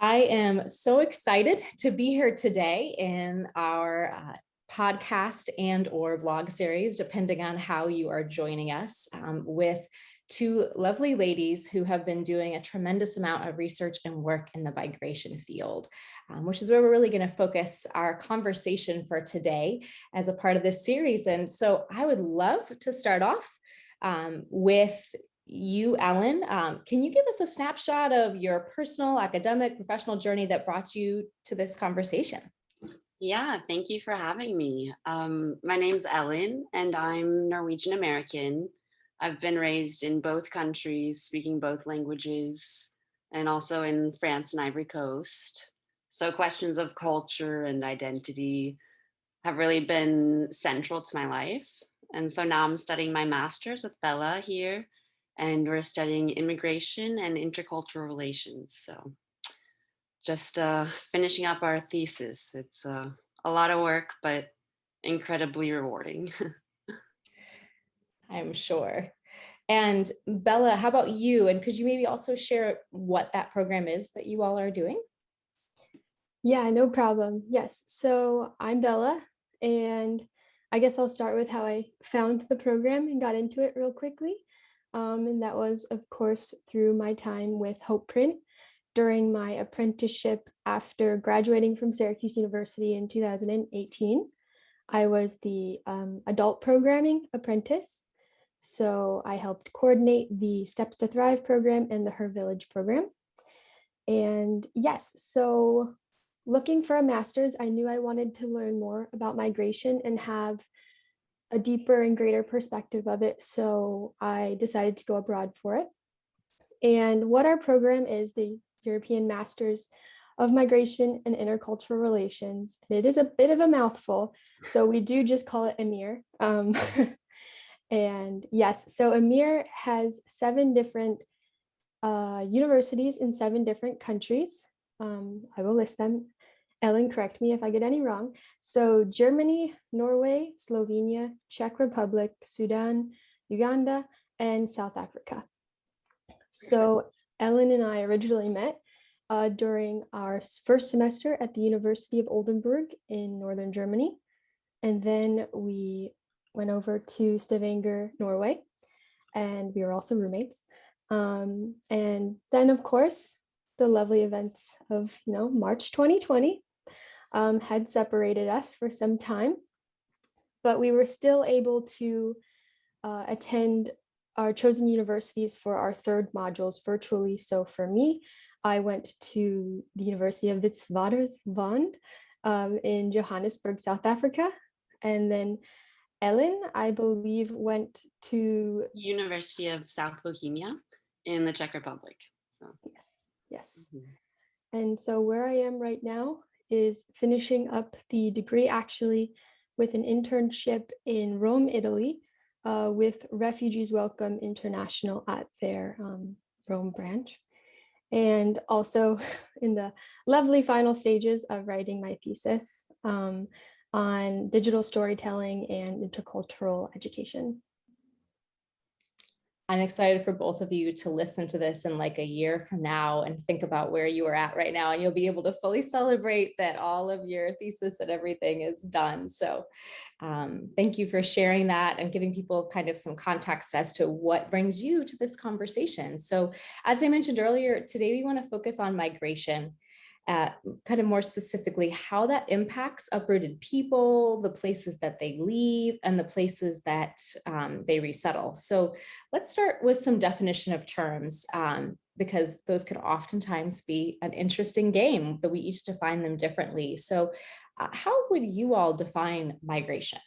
I am so excited to be here today in our podcast and or vlog series, depending on how you are joining us, with two lovely ladies who have been doing a tremendous amount of research and work in the migration field, which is where we're really going to focus our conversation for today as a part of this series. And so I would love to start off with you, Ellen. Can you give us a snapshot of your personal, academic, professional journey that brought you to this conversation? Yeah, thank you for having me. My name's Ellen, and I'm Norwegian American. I've been raised in both countries, speaking both languages, and also in France and Ivory Coast. So, questions of culture and identity have really been central to my life. And so now I'm studying my master's with Bella here, and we're studying immigration and intercultural relations. So, just finishing up our thesis. It's a lot of work, but incredibly rewarding. I'm sure. And Bella, how about you? And could you maybe also share what that program is that you all are doing? Yeah, no problem. Yes. So I'm Bella, and I guess I'll start with how I found the program and got into it real quickly. And that was, of course, through my time with Hope Print during my apprenticeship after graduating from Syracuse University in 2018. I was the adult programming apprentice. So I helped coordinate the Steps to Thrive program and the Her Village program. And yes, so looking for a master's, I knew I wanted to learn more about migration and have a deeper and greater perspective of it. So I decided to go abroad for it. And what our program is, the European Masters of Migration and Intercultural Relations. And it is a bit of a mouthful, so we do just call it EMIR. And yes, so EMIR has 7 different universities in 7 different countries. I will list them. Ellen, correct me if I get any wrong. So Germany, Norway, Slovenia, Czech Republic, Sudan, Uganda, and South Africa. So Ellen and I originally met during our first semester at the University of Oldenburg in northern Germany. And then we went over to Stavanger, Norway, and we were also roommates. And then, of course, the lovely events of March 2020 had separated us for some time, but we were still able to attend our chosen universities for our third modules virtually. So for me, I went to the University of Witwatersrand in Johannesburg, South Africa, and then Ellen, I believe, went to University of South Bohemia in the Czech Republic. So yes. And so where I am right now is finishing up the degree actually with an internship in Rome, Italy, with Refugees Welcome International at their Rome branch. And also in the lovely final stages of writing my thesis on digital storytelling and intercultural education. I'm excited for both of you to listen to this in like a year from now and think about where you are at right now. And you'll be able to fully celebrate that all of your thesis and everything is done. So thank you for sharing that and giving people kind of some context as to what brings you to this conversation. So as I mentioned earlier, today we want to focus on migration. Kind of more specifically, how that impacts uprooted people, the places that they leave, and the places that they resettle. So let's start with some definition of terms, because those can oftentimes be an interesting game that we each define them differently. So how would you all define migration?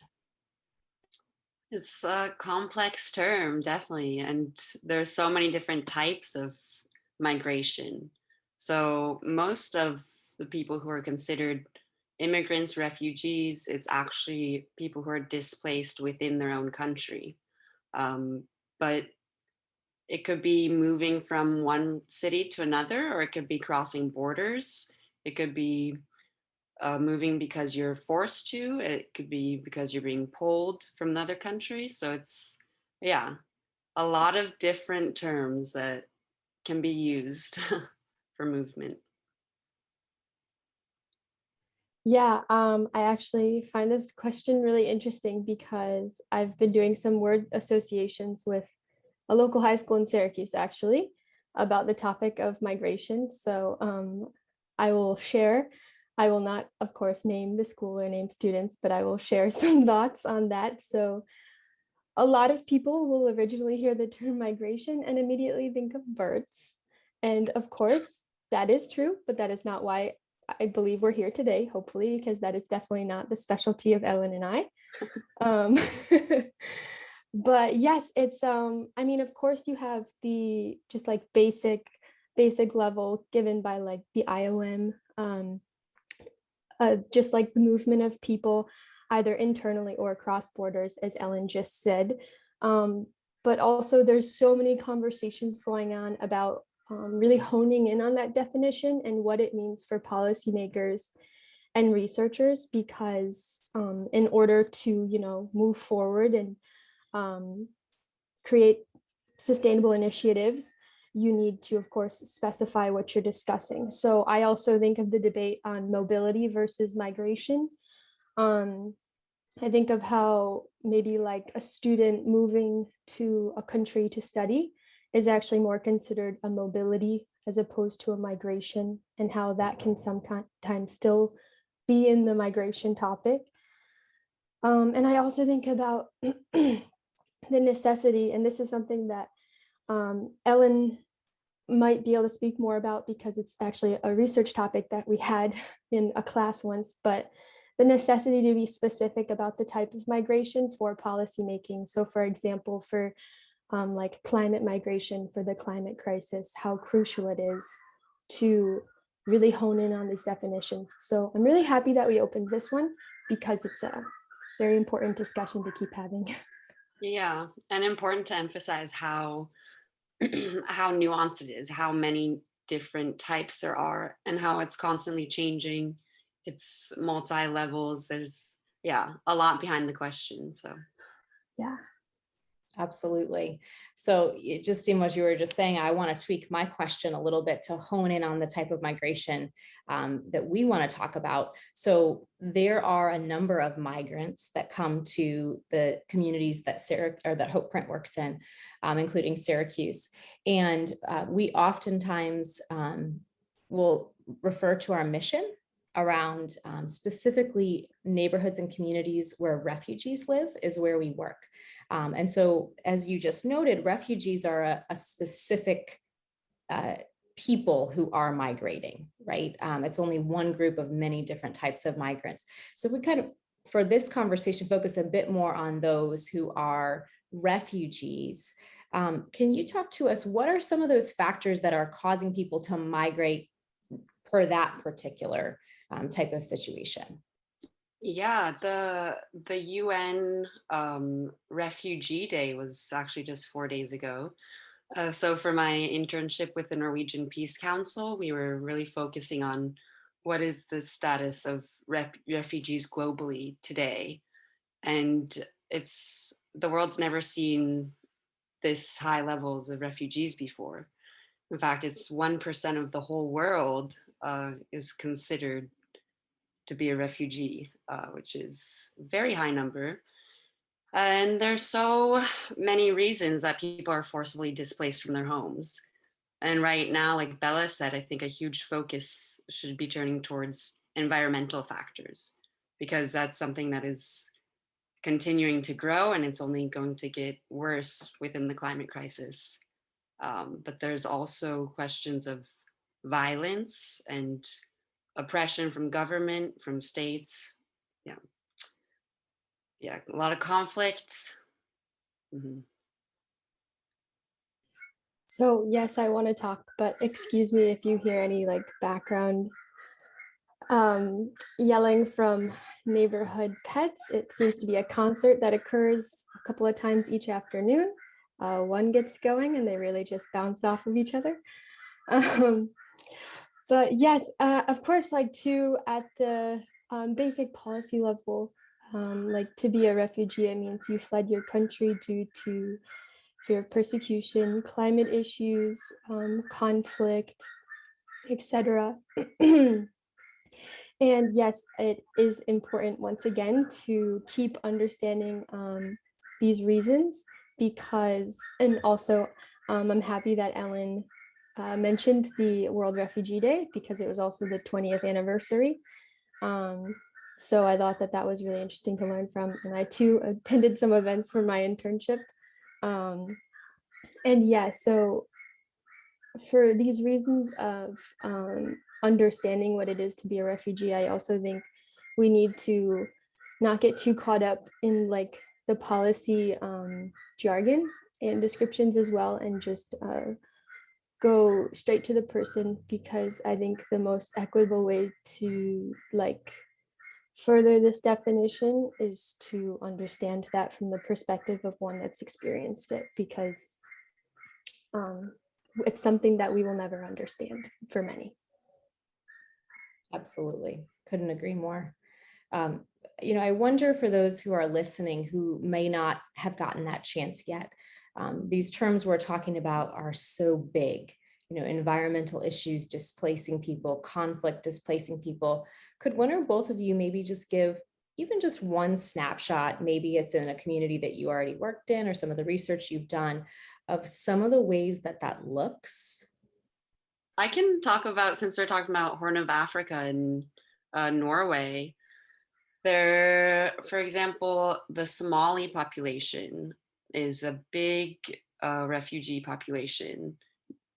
it's a complex term, definitely. And there's so many different types of migration. So most of the people who are considered immigrants, refugees, it's actually people who are displaced within their own country. But it could be moving from one city to another, or it could be crossing borders. It could be moving because you're forced to. It could be because you're being pulled from another country. So it's, yeah, a lot of different terms that can be used for movement. Yeah, I actually find this question really interesting because I've been doing some word associations with a local high school in Syracuse, actually, about the topic of migration. So I will share, I will not, of course, name the school or name students, but I will share some thoughts on that. So a lot of people will originally hear the term migration and immediately think of birds. And of course, that is true, but that is not why I believe we're here today, hopefully, because that is definitely not the specialty of Ellen and I. Um, but yes, it's I mean, of course you have the just like basic level given by like the IOM, just like the movement of people either internally or across borders, as Ellen just said. Um, but also there's so many conversations going on about really honing in on that definition and what it means for policymakers and researchers, because in order to, you know, move forward and um, create sustainable initiatives, you need to, of course, specify what you're discussing. So I also think of the debate on mobility versus migration. Um, I think of how maybe like a student moving to a country to study is actually more considered a mobility as opposed to a migration, and how that can sometimes still be in the migration topic. And I also think about the necessity, and this is something that Ellen might be able to speak more about because it's actually a research topic that we had in a class once, but the necessity to be specific about the type of migration for policymaking. So for example, for like climate migration for the climate crisis, how crucial it is to really hone in on these definitions. So I'm really happy that we opened this one because it's a very important discussion to keep having. Yeah, and important to emphasize how how nuanced it is, how many different types there are, and how it's constantly changing. It's multi levels. There's, yeah, a lot behind the question. So, Yeah. Absolutely. So just in what you were just saying, I want to tweak my question a little bit to hone in on the type of migration that we want to talk about. So there are a number of migrants that come to the communities that that Hope Print works in, including Syracuse. And we oftentimes will refer to our mission around specifically neighborhoods and communities where refugees live is where we work. And so, as you just noted, refugees are a specific people who are migrating, right? It's only one group of many different types of migrants. So we kind of, for this conversation, focus a bit more on those who are refugees. Can you talk to us, what are some of those factors that are causing people to migrate per that particular type of situation? yeah, the UN Refugee Day was actually just 4 days ago. So for my internship with the Norwegian Peace Council, we were really focusing on what is the status of refugees globally today. And it's the world's never seen this high levels of refugees before. In fact, it's 1% of the whole world is considered to be a refugee, which is a very high number. And there's so many reasons that people are forcibly displaced from their homes. And right now, like Bella said, I think a huge focus should be turning towards environmental factors, because that's something that is continuing to grow and it's only going to get worse within the climate crisis. But there's also questions of violence and oppression from government, from states. Yeah, yeah, a lot of conflict. Mhm. So yes, I want to talk, but excuse me if you hear any like background yelling from neighborhood pets. It seems to be a concert that occurs a couple of times each afternoon. One gets going and they really just bounce off of each other. Um, but yes, of course, like to at the basic policy level, like to be a refugee, it means you fled your country due to fear of persecution, climate issues, conflict, etc. And yes, it is important once again to keep understanding these reasons because, and also I'm happy that Ellen mentioned the World Refugee Day because it was also the 20th anniversary. Um, so I thought that that was really interesting to learn from. And I too attended some events for my internship. Um, and yeah, so for these reasons of understanding what it is to be a refugee, I also think we need to not get too caught up in like the policy jargon and descriptions as well, and just go straight to the person, because I think the most equitable way to like further this definition is to understand that from the perspective of one that's experienced it, because um, it's something that we will never understand for many. Absolutely. Couldn't agree more. Um, I wonder for those who are listening who may not have gotten that chance yet, these terms we're talking about are so big, environmental issues displacing people, conflict displacing people. Could one or both of you maybe just give even just one snapshot, maybe it's in a community that you already worked in or some of the research you've done, of some of the ways that that looks? I can talk about, since we're talking about Horn of Africa and Norway, there, for example, the Somali population is a big refugee population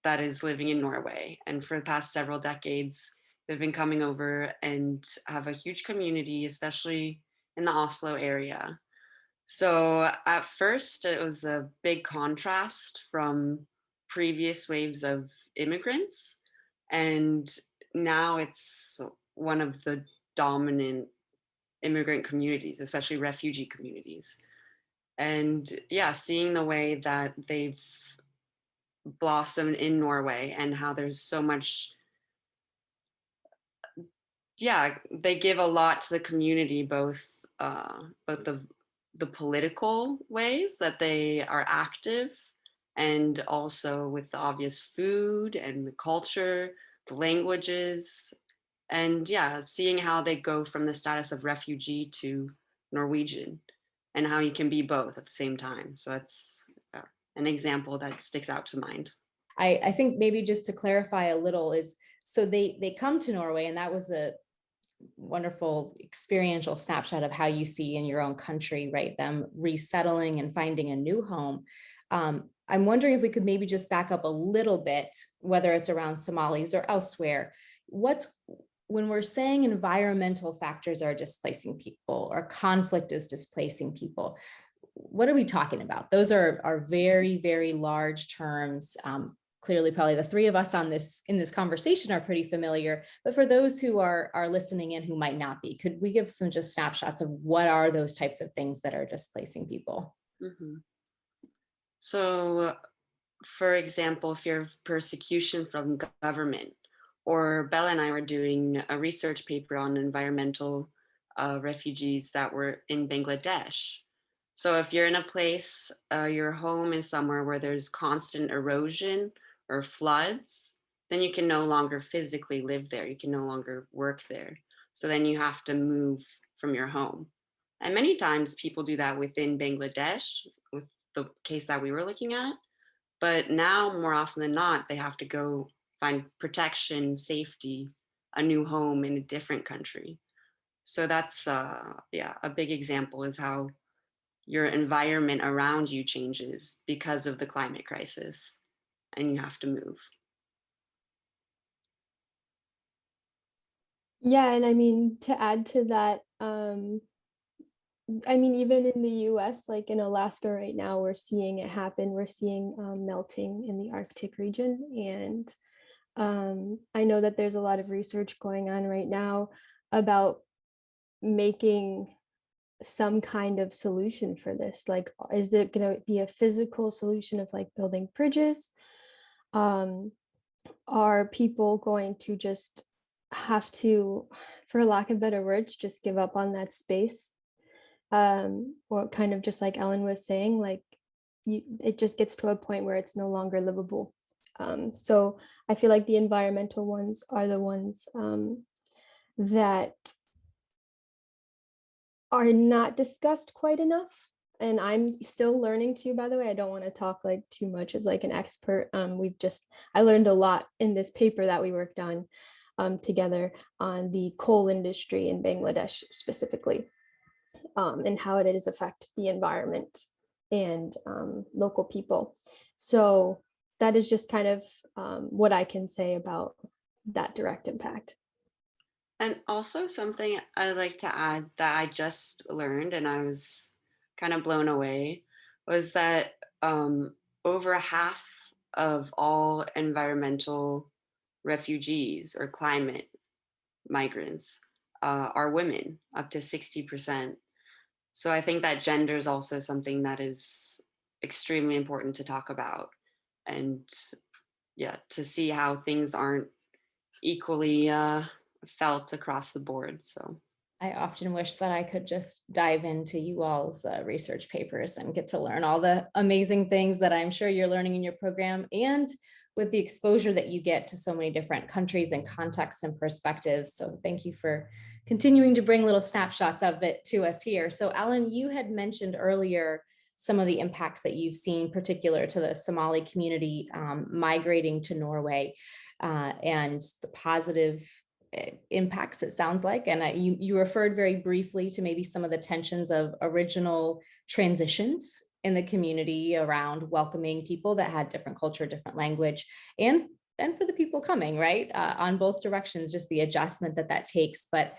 that is living in Norway. And for the past several decades, they've been coming over and have a huge community, especially in the Oslo area. So at first, it was a big contrast from previous waves of immigrants. And now it's one of the dominant immigrant communities, especially refugee communities. And yeah, seeing the way that they've blossomed in Norway and how there's so much, yeah, they give a lot to the community, both the political ways that they are active, and also with the obvious food and the culture, the languages, and yeah, seeing how they go from the status of refugee to Norwegian, and how you can be both at the same time. So that's an example that sticks out to mind. I think maybe just to clarify a little is, so they come to Norway, and that was a wonderful experiential snapshot of how you see in your own country, right? Them resettling and finding a new home. I'm wondering if we could maybe just back up a little bit, whether it's around Somalis or elsewhere. When we're saying environmental factors are displacing people or conflict is displacing people, what are we talking about? Those are very, very large terms. Clearly, probably the three of us in this conversation are pretty familiar, but for those who are listening in who might not be, could we give some just snapshots of what are those types of things that are displacing people? Mm-hmm. So, for example, fear of persecution from government, or Bella and I were doing a research paper on environmental refugees that were in Bangladesh. So if you're in a place, your home is somewhere where there's constant erosion or floods, then you can no longer physically live there. You can no longer work there. So then you have to move from your home. And many times people do that within Bangladesh, with the case that we were looking at. But now, more often than not, they have to go find protection, safety, a new home in a different country. So that's, yeah, a big example is how your environment around you changes because of the climate crisis, and you have to move. Yeah, and I mean, to add to that, I mean, even in the US, like in Alaska right now, we're seeing it happen. We're seeing melting in the Arctic region. And I know that there's a lot of research going on right now about making some kind of solution for this. Like, is it going to be a physical solution of like building bridges? Um, are people going to just have to, for lack of better words, just give up on that space? Or kind of just like Ellen was saying, like it just gets to a point where it's no longer livable. So I feel like the environmental ones are the ones that are not discussed quite enough. And I'm still learning too, by the way. I don't want to talk like too much as like an expert. I learned a lot in this paper that we worked on together on the coal industry in Bangladesh specifically, and how it does affect the environment and local people. So that is just kind of what I can say about that direct impact. And also something I like to add that I just learned and I was kind of blown away was that over half of all environmental refugees or climate migrants are women, up to 60%. So I think that gender is also something that is extremely important to talk about. And yeah, to see how things aren't equally felt across the board. So I often wish that I could just dive into you all's research papers and get to learn all the amazing things that I'm sure you're learning in your program, and with the exposure that you get to so many different countries and contexts and perspectives. So thank you for continuing to bring little snapshots of it to us here. So Ellen, you had mentioned earlier some of the impacts that you've seen particular to the Somali community migrating to Norway, and the positive impacts, it sounds like. And you referred very briefly to maybe some of the tensions of original transitions in the community around welcoming people that had different culture, different language, and for the people coming, right, on both directions, just the adjustment that takes. But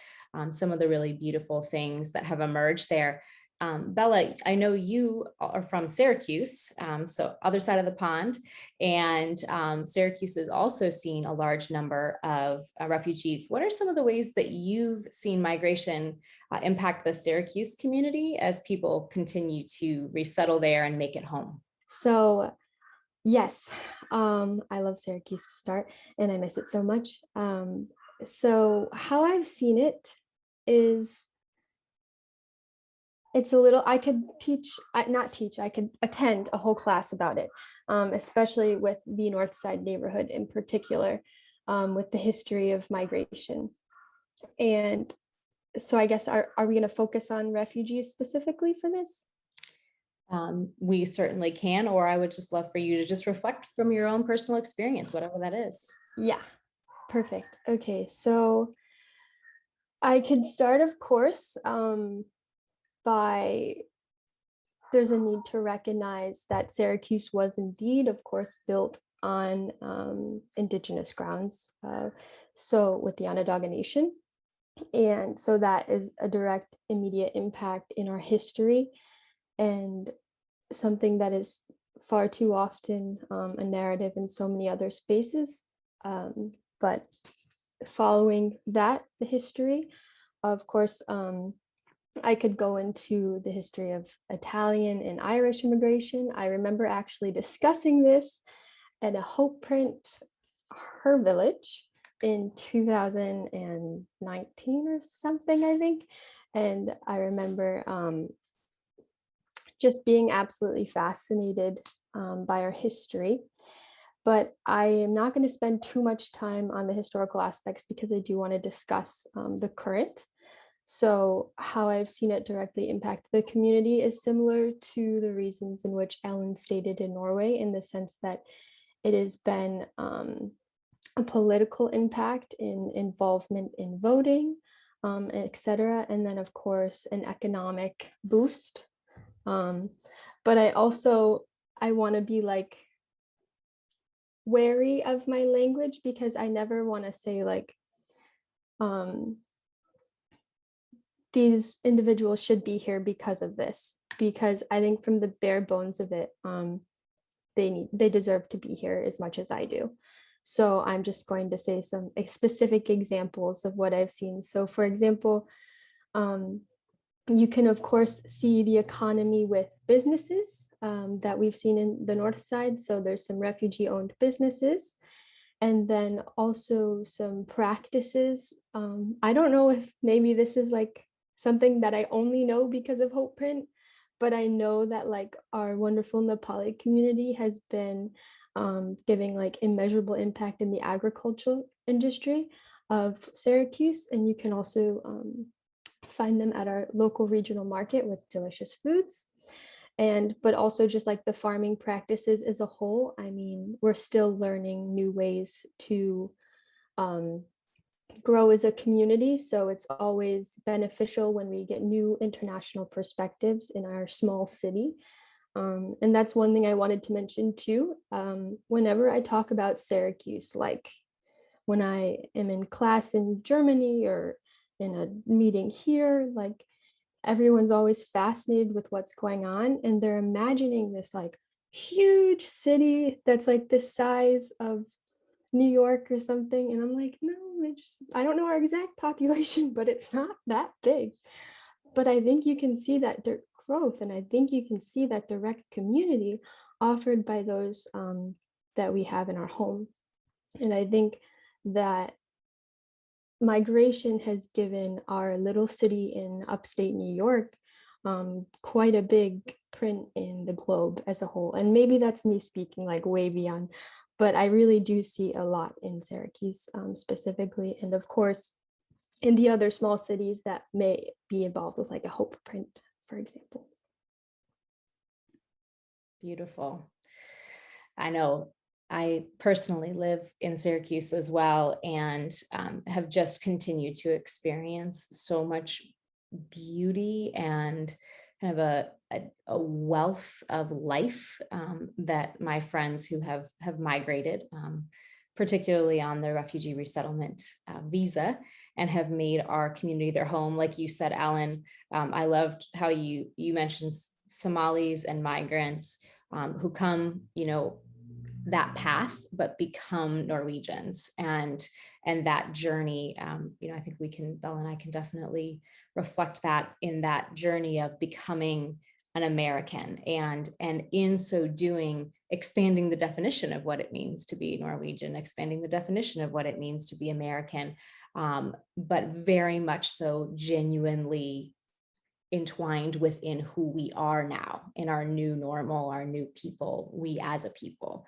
some of the really beautiful things that have emerged there. Bella, I know you are from Syracuse, so other side of the pond, and Syracuse is also seeing a large number of refugees. What are some of the ways that you've seen migration impact the Syracuse community as people continue to resettle there and make it home? So yes, I love Syracuse to start, and I miss it so much. So how I've seen it is it's a little, I could not teach, I could attend a whole class about it, especially with the North Side neighborhood in particular, with the history of migration. And so I guess, are we going to focus on refugees specifically for this? We certainly can, or I would just love for you to just reflect from your own personal experience, whatever that is. Yeah, perfect. Okay, so I could start, of course, by there's a need to recognize that Syracuse was indeed, of course, built on indigenous grounds. So with the Onondaga Nation. And so that is a direct, immediate impact in our history, and something that is far too often a narrative in so many other spaces. But following that, the history, of course, I could go into the history of Italian and Irish immigration. I remember actually discussing this at a Hope Print Her Village in 2019 or something, I think. And I remember just being absolutely fascinated by our history. But I am not going to spend too much time on the historical aspects because I do want to discuss the current. So how I've seen it directly impact the community is similar to the reasons in which Ellen stated in Norway, in the sense that it has been a political impact in involvement in voting, etc. And then, of course, an economic boost. But I want to be like wary of my language, because I never want to say like these individuals should be here because of this, because I think from the bare bones of it, they deserve to be here as much as I do. So I'm just going to say some specific examples of what I've seen. So for example, you can of course see the economy with businesses that we've seen in the North Side. So there's some refugee owned businesses, and then also some practices. I don't know if maybe this is like something that I only know because of Hope Print, but I know that like our wonderful Nepali community has been giving like immeasurable impact in the agricultural industry. of Syracuse, and you can also find them at our local regional market with delicious foods. And but also just like the farming practices as a whole, I mean, we're still learning new ways to um, grow as a community. So it's always beneficial when we get new international perspectives in our small city. And that's one thing I wanted to mention too. Whenever I talk about Syracuse, like when I am in class in Germany or in a meeting here, like everyone's always fascinated with what's going on, and they're imagining this like huge city that's like the size of New York or something. And I'm like, no, I don't know our exact population, but it's not that big. But I think you can see that growth, and I think you can see that direct community offered by those that we have in our home. And I think that migration has given our little city in upstate New York quite a big print in the globe as a whole. And maybe that's me speaking like way beyond, but I really do see a lot in Syracuse specifically. And of course, in the other small cities that may be involved with like a Hope print, for example. Beautiful. I know I personally live in Syracuse as well, and have just continued to experience so much beauty and kind of a wealth of life that my friends who have migrated, particularly on the refugee resettlement visa, and have made our community their home. Like you said, Alan, I loved how you mentioned Somalis and migrants who come, that path, but become Norwegians, and that journey. I think Bella and I can definitely reflect that in that journey of becoming an American, and in so doing, expanding the definition of what it means to be Norwegian, expanding the definition of what it means to be American, but very much so genuinely entwined within who we are now in our new normal, our new people, we as a people,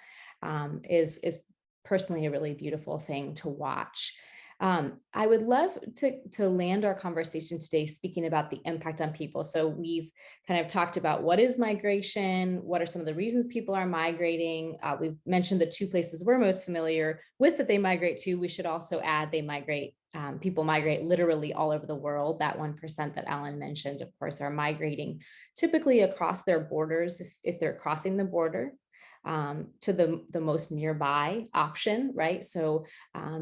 is personally a really beautiful thing to watch. I would love to land our conversation today speaking about the impact on people. So we've kind of talked about what is migration, what are some of the reasons people are migrating. We've mentioned the two places we're most familiar with that they migrate to. We should also add people migrate literally all over the world. That 1% that Alan mentioned, of course, are migrating typically across their borders if they're crossing the border to the most nearby option, right? So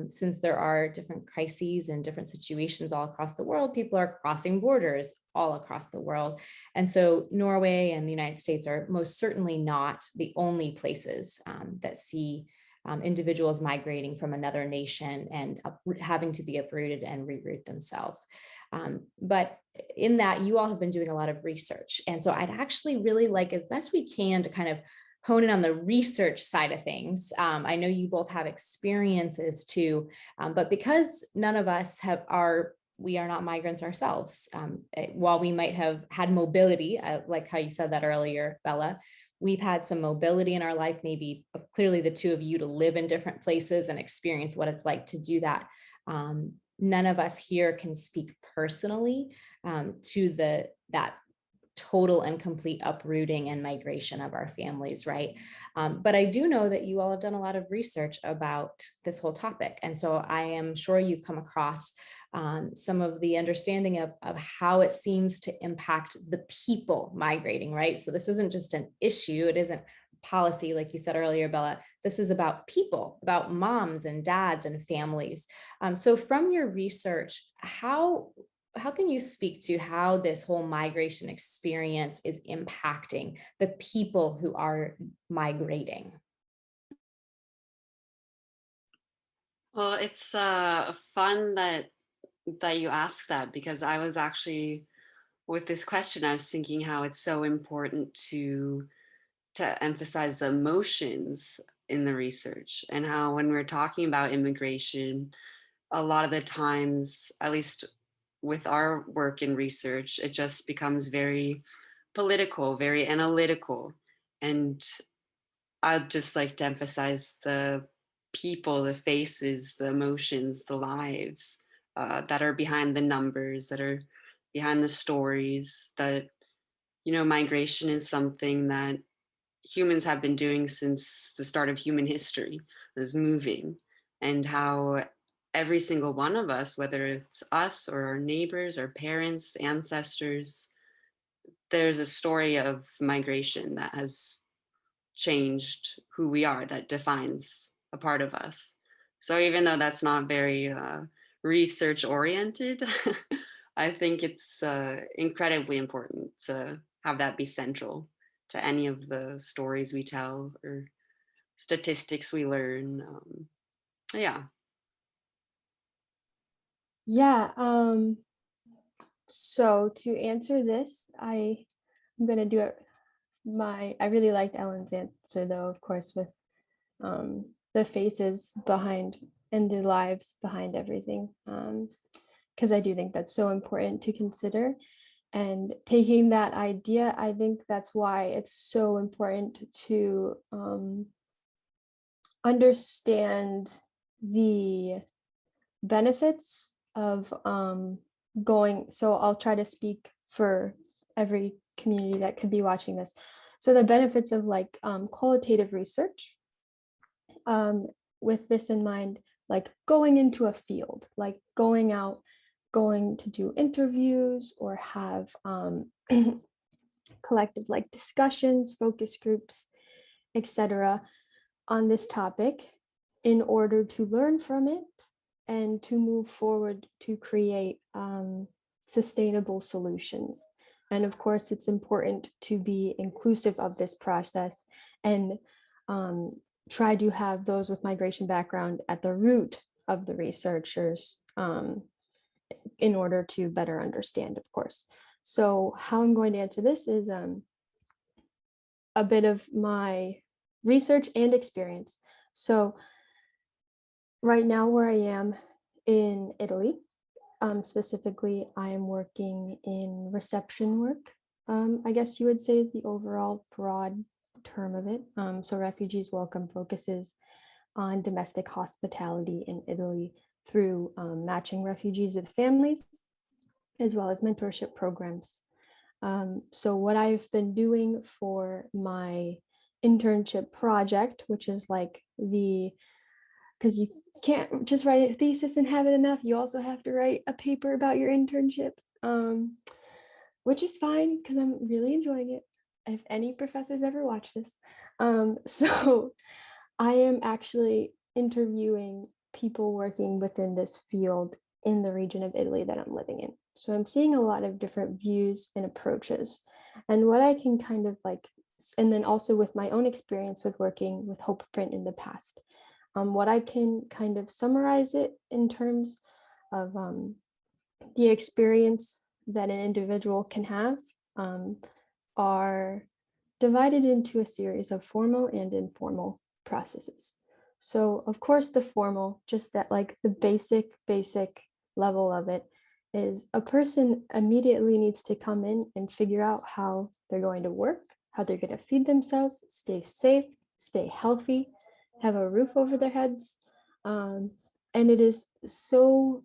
since there are different crises and different situations all across the world, people are crossing borders all across the world. And so Norway and the United States are most certainly not the only places that see individuals migrating from another nation and having to be uprooted and reroot themselves. But in that, you all have been doing a lot of research. And so I'd actually really like, as best we can, to kind of hone in on the research side of things. I know you both have experiences too, but because none of us we are not migrants ourselves. While we might have had mobility, like how you said that earlier, Bella, we've had some mobility in our life, maybe clearly the two of you, to live in different places and experience what it's like to do that. None of us here can speak personally to that total and complete uprooting and migration of our families, right? But I do know that you all have done a lot of research about this whole topic. And so I am sure you've come across some of the understanding of how it seems to impact the people migrating, right? So this isn't just an issue, it isn't policy, like you said earlier, Bella. This is about people, about moms and dads and families. So from your research, how can you speak to how this whole migration experience is impacting the people who are migrating? Well, it's fun that you asked that, because I was actually, with this question, I was thinking how it's so important to emphasize the emotions in the research, and how when we're talking about immigration, a lot of the times, at least with our work in research, it just becomes very political, very analytical. And I'd just like to emphasize the people, the faces, the emotions, the lives that are behind the numbers, that are behind the stories. That, migration is something that humans have been doing since the start of human history, is moving, and how every single one of us, whether it's us or our neighbors, our parents, ancestors, there's a story of migration that has changed who we are, that defines a part of us. So even though that's not very research oriented, I think it's incredibly important to have that be central to any of the stories we tell or statistics we learn. Yeah. Yeah. So to answer this, I'm gonna do it. I really liked Ellen's answer though, of course, with the faces behind and the lives behind everything. Because I do think that's so important to consider. And taking that idea, I think that's why it's so important to understand the benefits of going. So I'll try to speak for every community that could be watching this. So the benefits of like qualitative research, with this in mind, like going into a field, like going out, going to do interviews or have collective like discussions, focus groups, etc. on this topic in order to learn from it and to move forward to create sustainable solutions. And of course, it's important to be inclusive of this process and try to have those with migration background at the root of the researchers in order to better understand, of course. So how I'm going to answer this is a bit of my research and experience. So right now where I am in Italy, specifically, I am working in reception work. I guess you would say is the overall broad term of it. So Refugees Welcome focuses on domestic hospitality in Italy through matching refugees with families, as well as mentorship programs. So what I've been doing for my internship project, which is like because you can't just write a thesis and have it enough, you also have to write a paper about your internship, which is fine because I'm really enjoying it. If any professors ever watch this. So I am actually interviewing people working within this field in the region of Italy that I'm living in. So I'm seeing a lot of different views and approaches. And what I can kind of like, and then also with my own experience with working with Hope Print in the past, what I can kind of summarize it in terms of the experience that an individual can have are divided into a series of formal and informal processes. So of course the formal, just that like the basic level of it is a person immediately needs to come in and figure out how they're going to work, how they're going to feed themselves, stay safe, stay healthy, have a roof over their heads. And it is so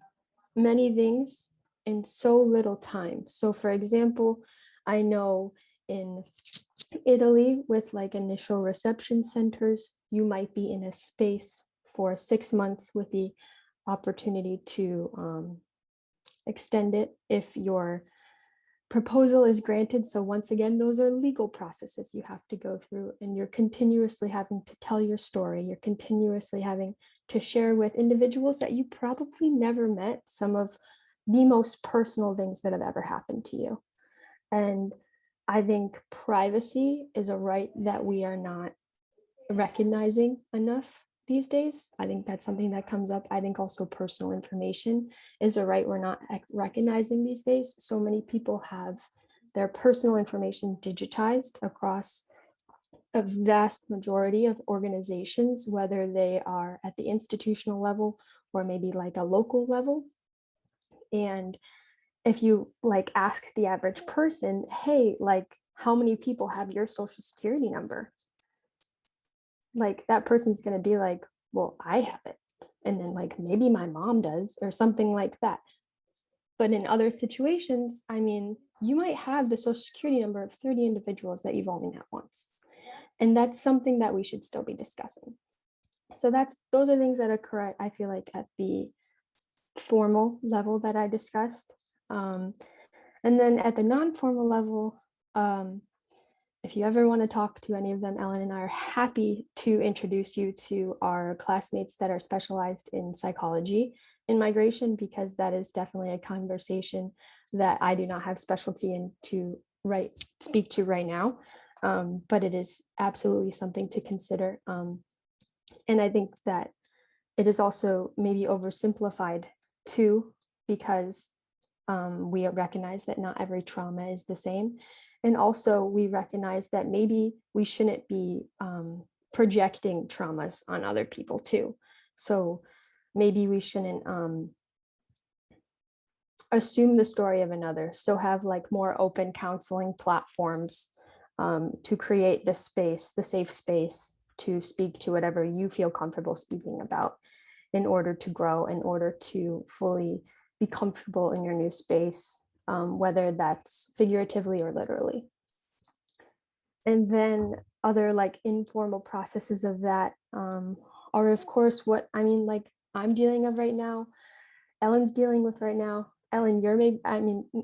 many things in so little time. So for example, I know in Italy with like initial reception centers, you might be in a space for 6 months with the opportunity to extend it if your proposal is granted. So once again, those are legal processes you have to go through, and you're continuously having to tell your story. You're continuously having to share with individuals that you probably never met some of the most personal things that have ever happened to you. And I think privacy is a right that we are not recognizing enough these days. I think that's something that comes up. I think also personal information is a right we're not recognizing these days. So many people have their personal information digitized across a vast majority of organizations, whether they are at the institutional level or maybe like a local level. And if you like ask the average person, hey, like how many people have your social security number? Like that person's going to be like, well, I have it. And then like maybe my mom does or something like that. But in other situations, I mean, you might have the social security number of 30 individuals that you've only met once. And that's something that we should still be discussing. So those are things that occur, I feel like, at the formal level that I discussed. And then at the non-formal level, if you ever want to talk to any of them, Ellen and I are happy to introduce you to our classmates that are specialized in psychology in migration, because that is definitely a conversation that I do not have specialty in to speak to right now. But it is absolutely something to consider. And I think that it is also maybe oversimplified too, because we recognize that not every trauma is the same. And also we recognize that maybe we shouldn't be projecting traumas on other people too. So maybe we shouldn't assume the story of another. So have like more open counseling platforms to create the space, the safe space to speak to whatever you feel comfortable speaking about in order to grow, in order to fully be comfortable in your new space, whether that's figuratively or literally. And then other like informal processes of that are of course what I mean, like I'm dealing with right now, Ellen's dealing with right now. Ellen,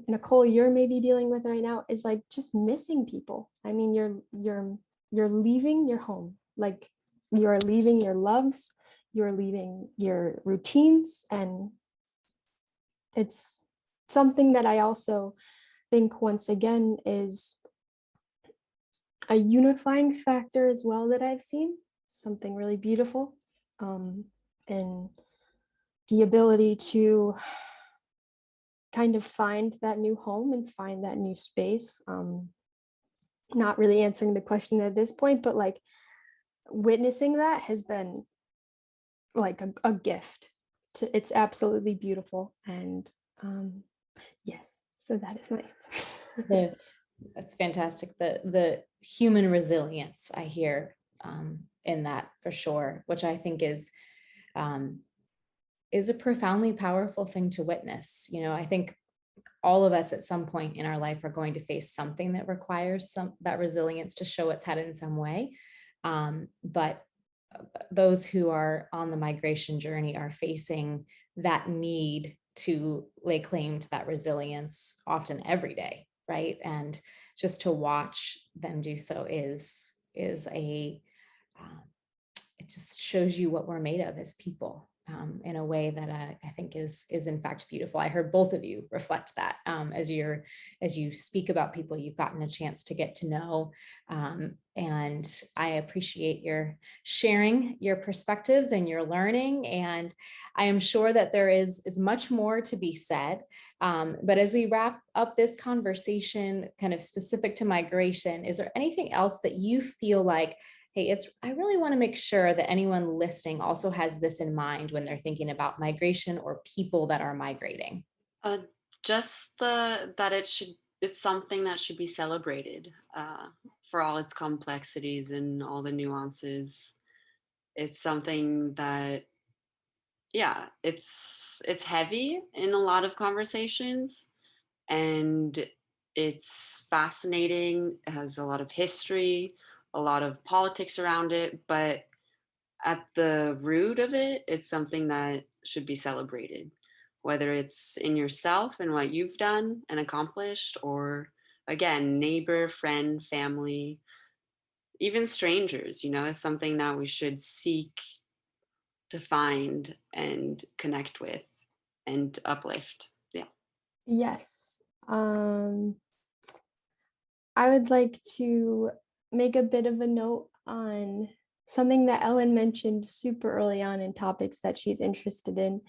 Nicole, you're maybe dealing with right now is like just missing people. I mean, you're leaving your home, like you're leaving your loves, you're leaving your routines, and it's something that I also think once again is a unifying factor as well that I've seen, something really beautiful, and the ability to kind of find that new home and find that new space. Not really answering the question at this point, but like witnessing that has been like a gift. It's absolutely beautiful. And yes, so that is my answer. That's fantastic. The human resilience I hear in that for sure, which I think is a profoundly powerful thing to witness. You know, I think all of us at some point in our life are going to face something that requires that resilience to show its head in some way. But those who are on the migration journey are facing that need to lay claim to that resilience often every day, right? And just to watch them do so is it just shows you what we're made of as people, in a way that I think is in fact beautiful. I heard both of you reflect that as you speak about people you've gotten a chance to get to know, and I appreciate your sharing your perspectives and your learning. And I am sure that there is much more to be said. But as we wrap up this conversation, kind of specific to migration, is there anything else that you feel like, hey, I really want to make sure that anyone listening also has this in mind when they're thinking about migration or people that are migrating? Uh, just that it's something that should be celebrated for all its complexities and all the nuances. It's something that, yeah, it's heavy in a lot of conversations, and it's fascinating. It has a lot of history, a lot of politics around it, but at the root of it, it's something that should be celebrated, whether it's in yourself and what you've done and accomplished, or again, neighbor, friend, family, even strangers. It's something that we should seek to find and connect with and uplift. Yeah. Yes. I would like to make a bit of a note on something that Ellen mentioned super early on in topics that she's interested in.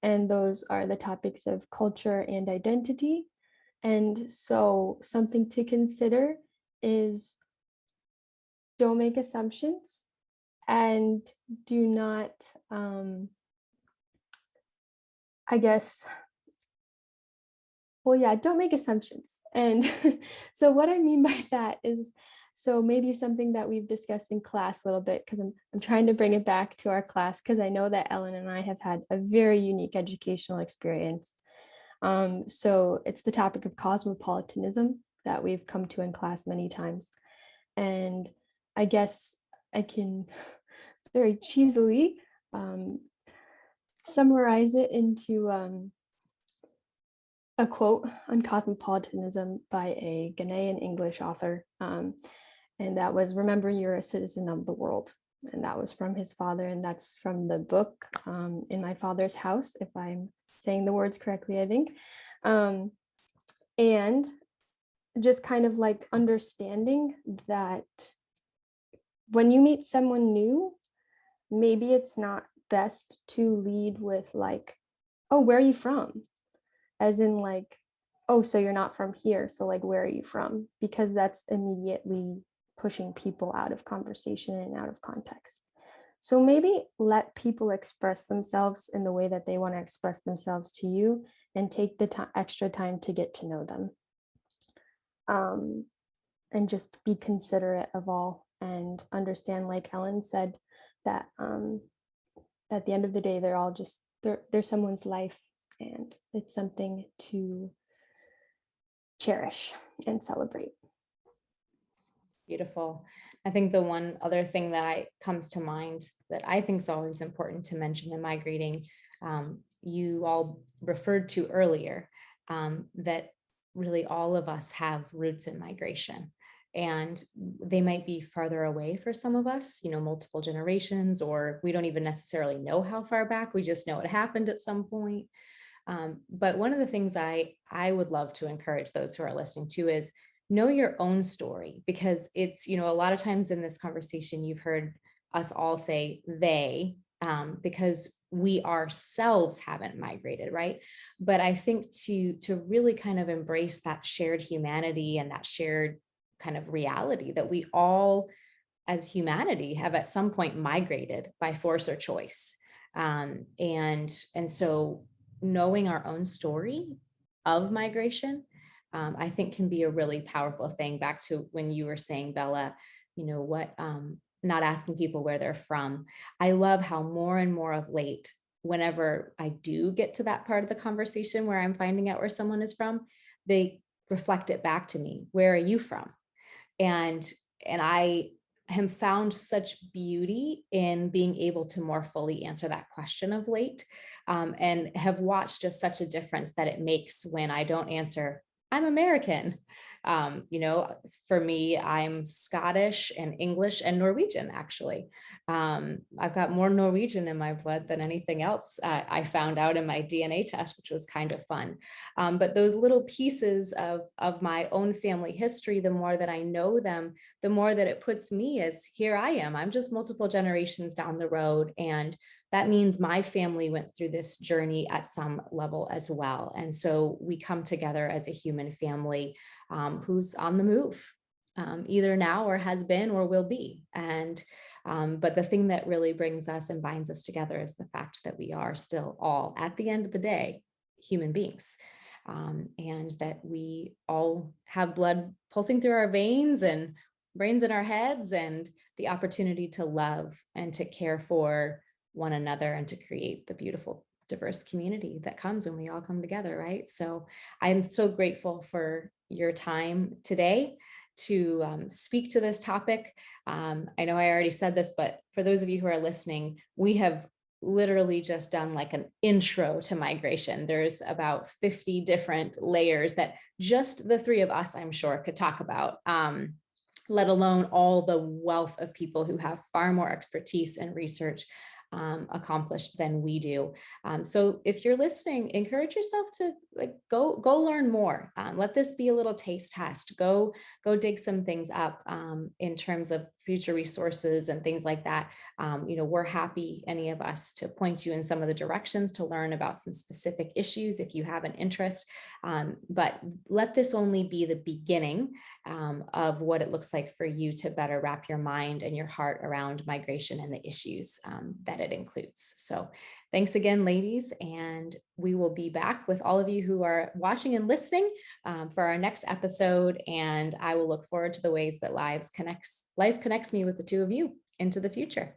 And those are the topics of culture and identity. And so something to consider is don't make assumptions and do not, I guess, well, yeah, don't make assumptions. And so what I mean by that is So maybe something that we've discussed in class a little bit, because I'm trying to bring it back to our class, because I know that Ellen and I have had a very unique educational experience. So it's the topic of cosmopolitanism that we've come to in class many times. And I guess I can very cheesily summarize it into a quote on cosmopolitanism by a Ghanaian English author. And that was, remember, you're a citizen of the world. And that was from his father. And that's from the book In My Father's House, if I'm saying the words correctly, I think. And just kind of like understanding that when you meet someone new, maybe it's not best to lead with like, oh, where are you from? As in like, oh, so you're not from here. So like, where are you from? Because that's immediately pushing people out of conversation and out of context. So maybe let people express themselves in the way that they want to express themselves to you, and take the extra time to get to know them. And just be considerate of all, and understand, like Ellen said, that at the end of the day, they're all just, they're someone's life, and it's something to cherish and celebrate. Beautiful. I think the one other thing that comes to mind that I think is always important to mention in migrating, you all referred to earlier, that really all of us have roots in migration. And they might be farther away for some of us, multiple generations, or we don't even necessarily know how far back, we just know it happened at some point. But one of the things I would love to encourage those who are listening to is know your own story, because it's, a lot of times in this conversation, you've heard us all say they, because we ourselves haven't migrated, right? But I think to really kind of embrace that shared humanity and that shared kind of reality that we all as humanity have at some point migrated by force or choice. And so knowing our own story of migration, I think can be a really powerful thing. Back to when you were saying, Bella, not asking people where they're from. I love how more and more of late, whenever I do get to that part of the conversation where I'm finding out where someone is from, they reflect it back to me. Where are you from? And I have found such beauty in being able to more fully answer that question of late, and have watched just such a difference that it makes when I don't answer, I'm American. For me, I'm Scottish and English and Norwegian, actually. I've got more Norwegian in my blood than anything else. I found out in my DNA test, which was kind of fun. But those little pieces of my own family history, the more that I know them, the more that it puts me as, here I am. I'm just multiple generations down the road. And that means my family went through this journey at some level as well. And so we come together as a human family, who's on the move, either now or has been or will be. But the thing that really brings us and binds us together is the fact that we are still all, at the end of the day, human beings. And that we all have blood pulsing through our veins and brains in our heads, and the opportunity to love and to care for one another, and to create the beautiful, diverse community that comes when we all come together, right? So I'm so grateful for your time today to speak to this topic. I know I already said this, but for those of you who are listening, we have literally just done like an intro to migration. There's about 50 different layers that just the three of us, I'm sure, could talk about. Let alone all the wealth of people who have far more expertise and research accomplished than we do. So if you're listening, encourage yourself to go learn more. Let this be a little taste test. Go dig some things up in terms of future resources and things like that. We're happy, any of us, to point you in some of the directions to learn about some specific issues if you have an interest. But let this only be the beginning of what it looks like for you to better wrap your mind and your heart around migration and the issues that it includes. So thanks again, ladies. And we will be back with all of you who are watching and listening for our next episode. And I will look forward to the ways that life connects me with the two of you into the future.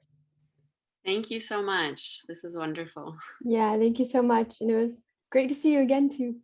Thank you so much. This is wonderful. Yeah, thank you so much. And it was great to see you again too.